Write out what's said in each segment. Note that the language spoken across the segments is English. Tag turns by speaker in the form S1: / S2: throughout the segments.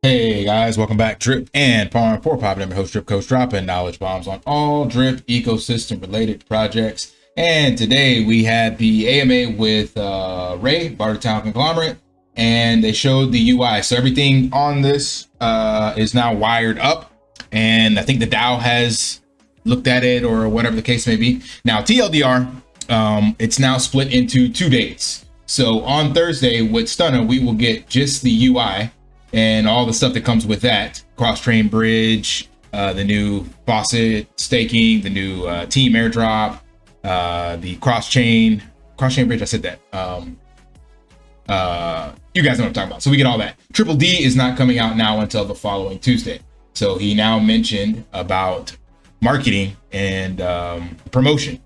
S1: Hey guys, welcome back. Drip and Farm for Pop. I'm your host, Drip Coach, dropping knowledge bombs on all drip ecosystem related projects. And today we had the AMA with Ray, Bartertown Conglomerate, and they showed the UI. So everything on this is now wired up, and I think the DAO has looked at it or whatever the case may be. Now TLDR, it's now split into 2 dates. So on Thursday with Stunner, we will get just the UI and all the stuff that comes with that, cross-train bridge, the new Faucet staking, the new team airdrop, the cross-chain bridge. I said that. You guys know what I'm talking about. So we get all that. Triple D is not coming out now until the following Tuesday. So he now mentioned about marketing and promotion,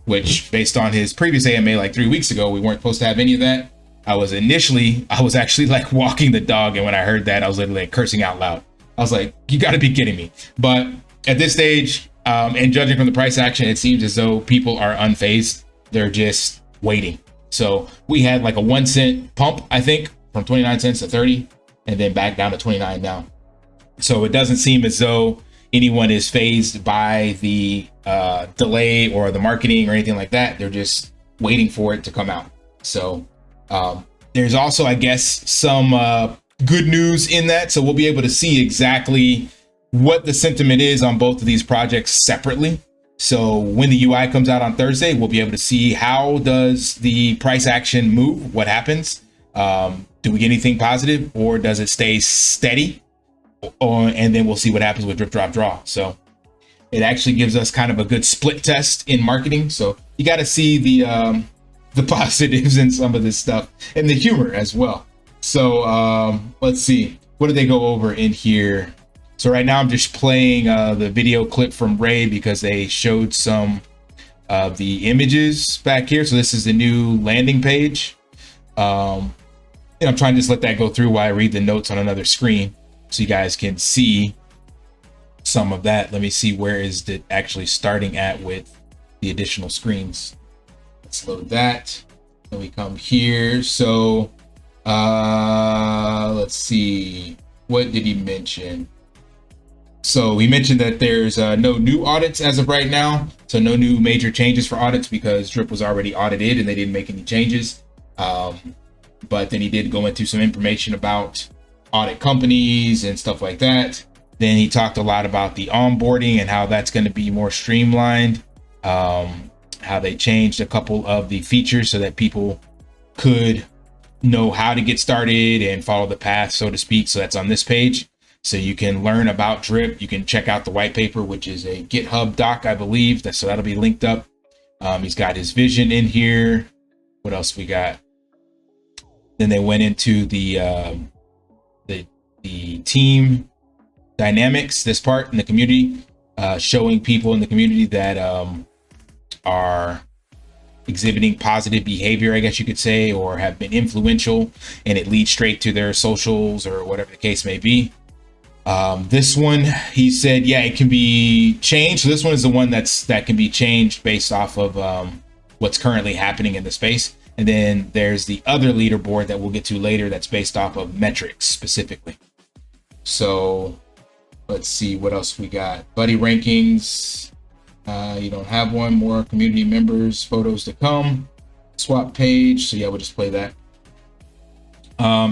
S1: which based on his previous AMA like 3 weeks ago, we weren't supposed to have any of that. I was actually like walking the dog, and when I heard that, I was literally like cursing out loud. I was like, you got to be kidding me. But at this stage, and judging from the price action, it seems as though people are unfazed. They're just waiting. So we had like a 1 cent pump, I think, from 29 cents to 30, and then back down to 29 now. So it doesn't seem as though anyone is fazed by the delay or the marketing or anything like that. They're just waiting for it to come out. So there's also, I guess, some good news in that. So we'll be able to see exactly what the sentiment is on both of these projects separately. So when the UI comes out on Thursday, we'll be able to see how does the price action move, what happens. Do we get anything positive, or does it stay steady? And then we'll see what happens with drip, drop, draw. So it actually gives us kind of a good split test in marketing. So you got to see the positives in some of this stuff and the humor as well. So let's see, what did they go over in here? So right now I'm just playing the video clip from Ray because they showed some of the images back here. So this is the new landing page. And I'm trying to just let that go through while I read the notes on another screen so you guys can see some of that. Let me see, where is it actually starting at with the additional screens? Let's load that. Then we come here. So let's see, what did he mention? So he mentioned that there's no new audits as of right now. So no new major changes for audits because Drip was already audited and they didn't make any changes. But then he did go into some information about audit companies and stuff like that. Then he talked a lot about the onboarding and how that's going to be more streamlined. How they changed a couple of the features so that people could know how to get started and follow the path, so to speak. So that's on this page. So you can learn about Drip. You can check out the white paper, which is a GitHub doc, I believe. So that'll be linked up. He's got his vision in here. What else we got? Then they went into the team dynamics, this part in the community, showing people in the community that are exhibiting positive behavior, I guess you could say, or have been influential, and it leads straight to their socials or whatever the case may be. This one, he said, yeah, it can be changed. So this one is the one that can be changed based off of what's currently happening in the space. And then there's the other leaderboard that we'll get to later that's based off of metrics specifically. So let's see what else we got. Buddy rankings. You don't have one. More community members, photos to come. Swap page. So yeah, we'll just play that.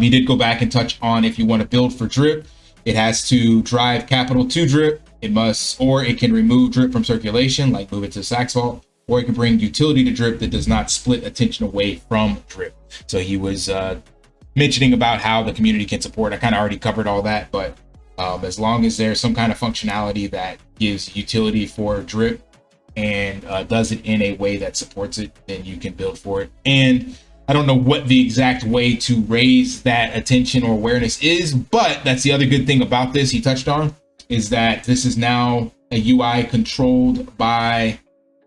S1: He did go back and touch on if you want to build for Drip, it has to drive capital to Drip. It must, or it can remove Drip from circulation, like move it to the Sax Vault, or it can bring utility to Drip that does not split attention away from Drip. So he was mentioning about how the community can support. I kind of already covered all that, but as long as there's some kind of functionality that gives utility for Drip and does it in a way that supports it, then you can build for it. And I don't know what the exact way to raise that attention or awareness is, but that's the other good thing about this he touched on, is that this is now a UI controlled by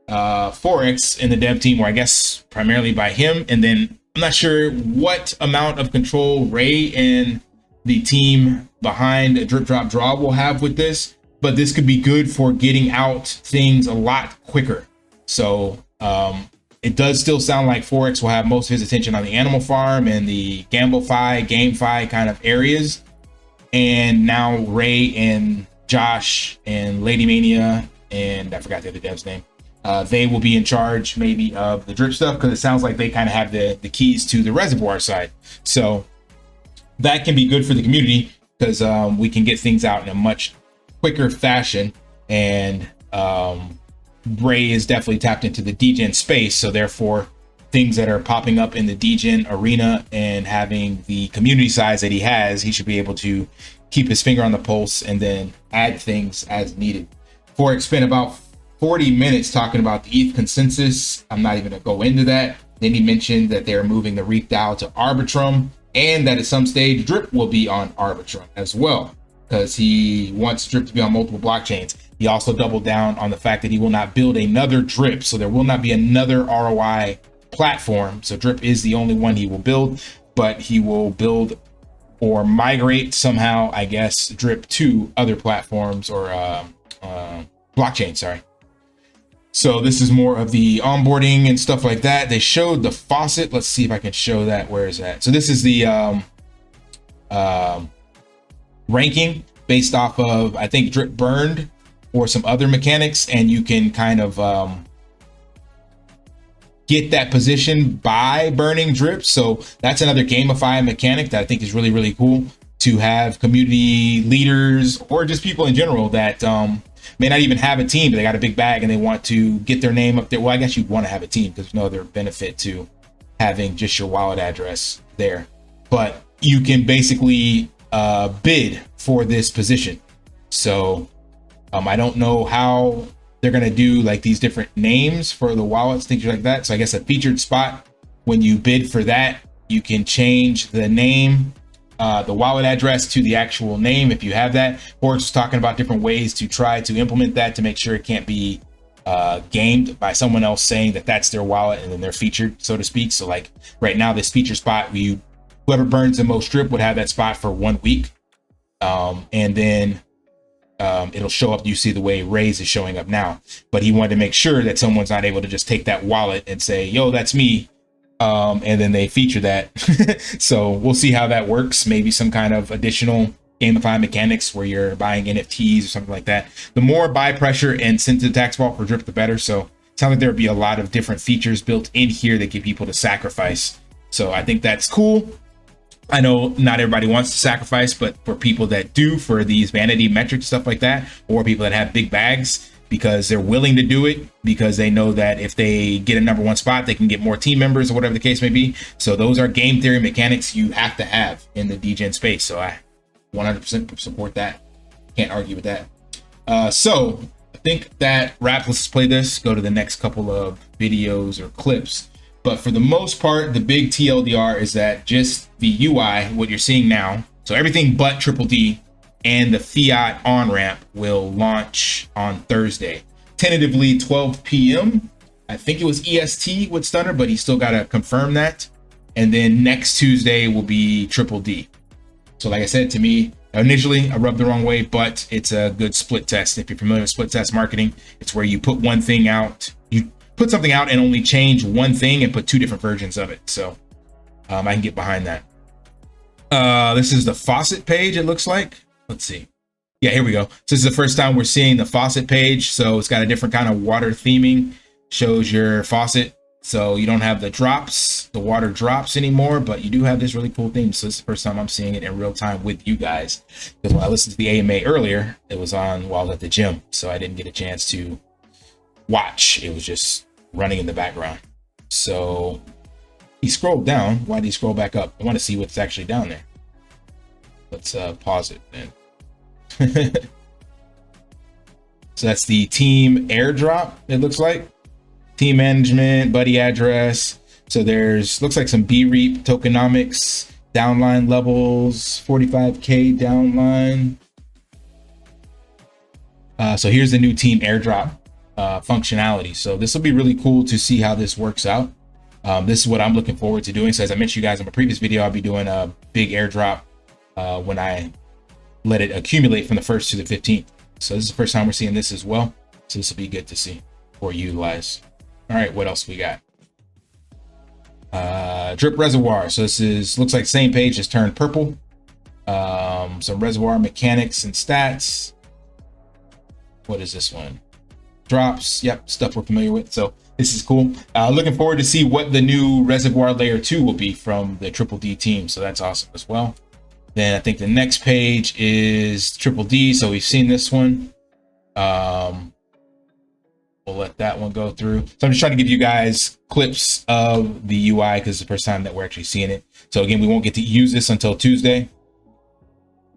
S1: Forex in the dev team, or I guess primarily by him. And then I'm not sure what amount of control Ray and the team behind a drip drop draw will have with this, but this could be good for getting out things a lot quicker. So it does still sound like Forex will have most of his attention on the Animal Farm and the GambleFi, GameFi kind of areas. And now Ray and Josh and Lady Mania, and I forgot the other dev's name. They will be in charge maybe of the drip stuff, because it sounds like they kind of have the keys to the reservoir side. So that can be good for the community, because we can get things out in a much quicker fashion. And Ray is definitely tapped into the degen space, so therefore things that are popping up in the degen arena and having the community size that he has, he should be able to keep his finger on the pulse and then add things as needed. Forex spent about 40 minutes talking about the ETH consensus. I'm not even gonna go into that. Then he mentioned that they're moving the REIT DAO to Arbitrum, and that at some stage Drip will be on Arbitrum as well, because he wants Drip to be on multiple blockchains. He also doubled down on the fact that he will not build another Drip, so there will not be another ROI platform. So Drip is the only one he will build, but he will build or migrate somehow, I guess, Drip to other platforms or blockchain, sorry. So this is more of the onboarding and stuff like that. They showed the Faucet. Let's see if I can show that. Where is that? So this is the ranking based off of, I think, Drip burned or some other mechanics, and you can kind of get that position by burning Drip. So that's another gamify mechanic that I think is really, really cool, to have community leaders or just people in general that may not even have a team, but they got a big bag and they want to get their name up there. Well, I guess you'd want to have a team, because there's no other benefit to having just your wallet address there. But you can basically bid for this position. So I don't know how they're going to do like these different names for the wallets, things like that. So I guess a featured spot, when you bid for that, you can change the name, the wallet address to the actual name if you have that. Forex was talking about different ways to try to implement that to make sure it can't be gamed by someone else saying that that's their wallet and then they're featured, so to speak. So like right now, this feature spot, whoever burns the most Drip would have that spot for 1 week. And then it'll show up. You see the way Ray's is showing up now, but he wanted to make sure that someone's not able to just take that wallet and say, yo, that's me. And then they feature that. So we'll see how that works. Maybe some kind of additional gamify mechanics where you're buying NFTs or something like that. The more buy pressure and send to the tax vault for Drip, the better. So it sounds like there would be a lot of different features built in here that get people to sacrifice. So I think that's cool. I know not everybody wants to sacrifice, but for people that do, for these vanity metrics, stuff like that, or people that have big bags, because they're willing to do it, because they know that if they get a #1 spot, they can get more team members or whatever the case may be. So those are game theory mechanics you have to have in the degen space. So I 100% support that. Can't argue with that. So I think that wraps. Let's play this, go to the next couple of videos or clips. But for the most part, the big TLDR is that just the UI, what you're seeing now, so everything but Triple D and the fiat on-ramp will launch on Thursday. Tentatively 12 p.m. I think it was EST with Stunner, but he still got to confirm that. And then next Tuesday will be Triple D. So like I said, to me, initially I rubbed the wrong way, but it's a good split test. If you're familiar with split test marketing, it's where you put one thing out, you put something out and only change one thing and put two different versions of it. So I can get behind that. This is the Faucet page, it looks like. Let's see. Yeah, here we go. So this is the first time we're seeing the Faucet page. So it's got a different kind of water theming, shows your faucet. So you don't have the drops, the water drops anymore, but you do have this really cool theme. So this is the first time I'm seeing it in real time with you guys. Because when I listened to the AMA earlier, it was on while I was at the gym. So I didn't get a chance to watch. It was just running in the background. So he scrolled down. Why did he scroll back up? I want to see what's actually down there. Let's pause it then. So that's the team airdrop, it looks like. Team management, buddy address. So there's, looks like some BREAP tokenomics, downline levels, 45K downline. So here's the new team airdrop functionality. So this will be really cool to see how this works out. This is what I'm looking forward to doing. So as I mentioned you guys in my previous video, I'll be doing a big airdrop when I let it accumulate from the 1st to the 15th. So this is the first time we're seeing this as well. So this will be good to see or utilize. All right, what else we got? Drip reservoir. So this is, looks like same page, just turned purple. some reservoir mechanics and stats. What is this one? Drops. Yep, stuff we're familiar with. So this is cool. Looking forward to see what the new reservoir layer 2 will be from the Triple D team. So that's awesome as well. Then I think the next page is Triple D. So we've seen this one. We'll let that one go through. So I'm just trying to give you guys clips of the UI because it's the first time that we're actually seeing it. So again, we won't get to use this until Tuesday.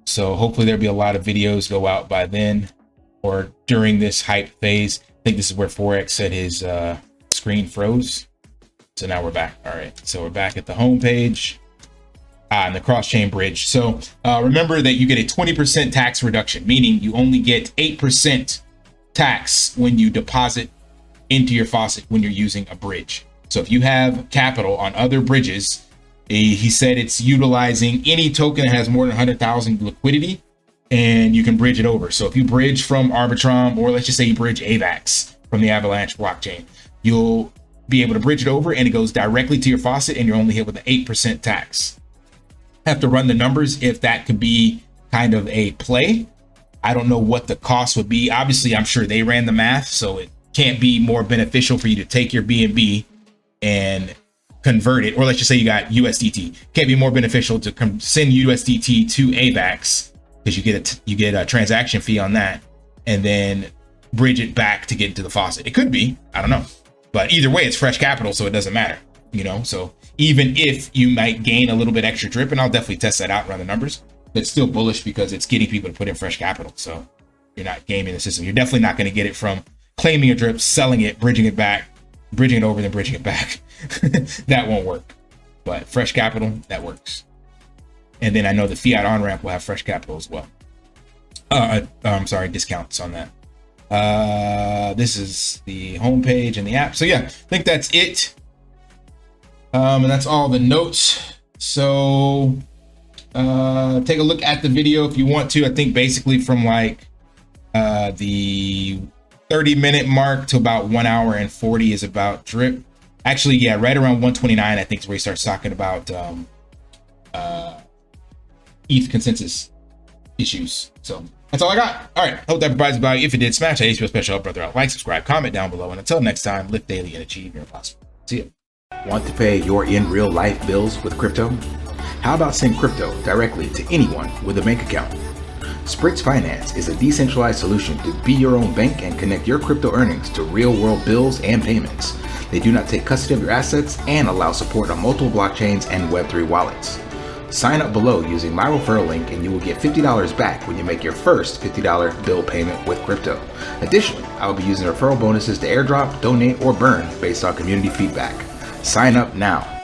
S1: So hopefully there'll be a lot of videos go out by then or during this hype phase. I think this is where Forex said his screen froze. So now we're back. All right, so we're back at the home page and the cross-chain bridge. So remember that you get a 20% tax reduction, meaning you only get 8% tax when you deposit into your faucet when you're using a bridge. So if you have capital on other bridges, he said it's utilizing any token that has more than 100,000 liquidity, and you can bridge it over. So if you bridge from Arbitrum, or let's just say you bridge AVAX from the Avalanche blockchain, you'll be able to bridge it over and it goes directly to your faucet and you're only hit with an 8% tax. Have to run the numbers if that could be kind of a play. I don't know what the cost would be. Obviously, I'm sure they ran the math, so it can't be more beneficial for you to take your BNB and convert it. Or let's just say you got USDT. Can't be more beneficial to send USDT to AVAX because you get a transaction fee on that, and then bridge it back to get into the faucet. It could be, I don't know, but either way, it's fresh capital, so it doesn't matter, you know. So even if you might gain a little bit extra drip, and I'll definitely test that out and run the numbers, it's still bullish because it's getting people to put in fresh capital. So you're not gaming the system. You're definitely not going to get it from claiming a drip, selling it, bridging it back, bridging it over, then bridging it back. That won't work. But fresh capital, that works. And then I know the fiat on ramp will have fresh capital as well. I'm sorry, discounts on that. This is the homepage and the app. So yeah, I think that's it. And that's all the notes. So take a look at the video if you want to. I think basically from like the 30-minute mark to about 1 hour and 40 is about drip. Actually, yeah, right around 129, I think is where he starts talking about ETH consensus issues. So that's all I got. All right, hope that provides value. If it did, smash that HBO special up, brother. Like, subscribe, comment down below, and until next time, live daily and achieve your impossible. See ya.
S2: Want to pay your in real life bills with crypto? How about send crypto directly to anyone with a bank account? Spritz Finance is a decentralized solution to be your own bank and connect your crypto earnings to real world bills and payments. They do not take custody of your assets and allow support on multiple blockchains and Web3 wallets. Sign up below using my referral link and you will get $50 back when you make your first $50 bill payment with crypto. Additionally, I will be using referral bonuses to airdrop, donate, or burn based on community feedback. Sign up now.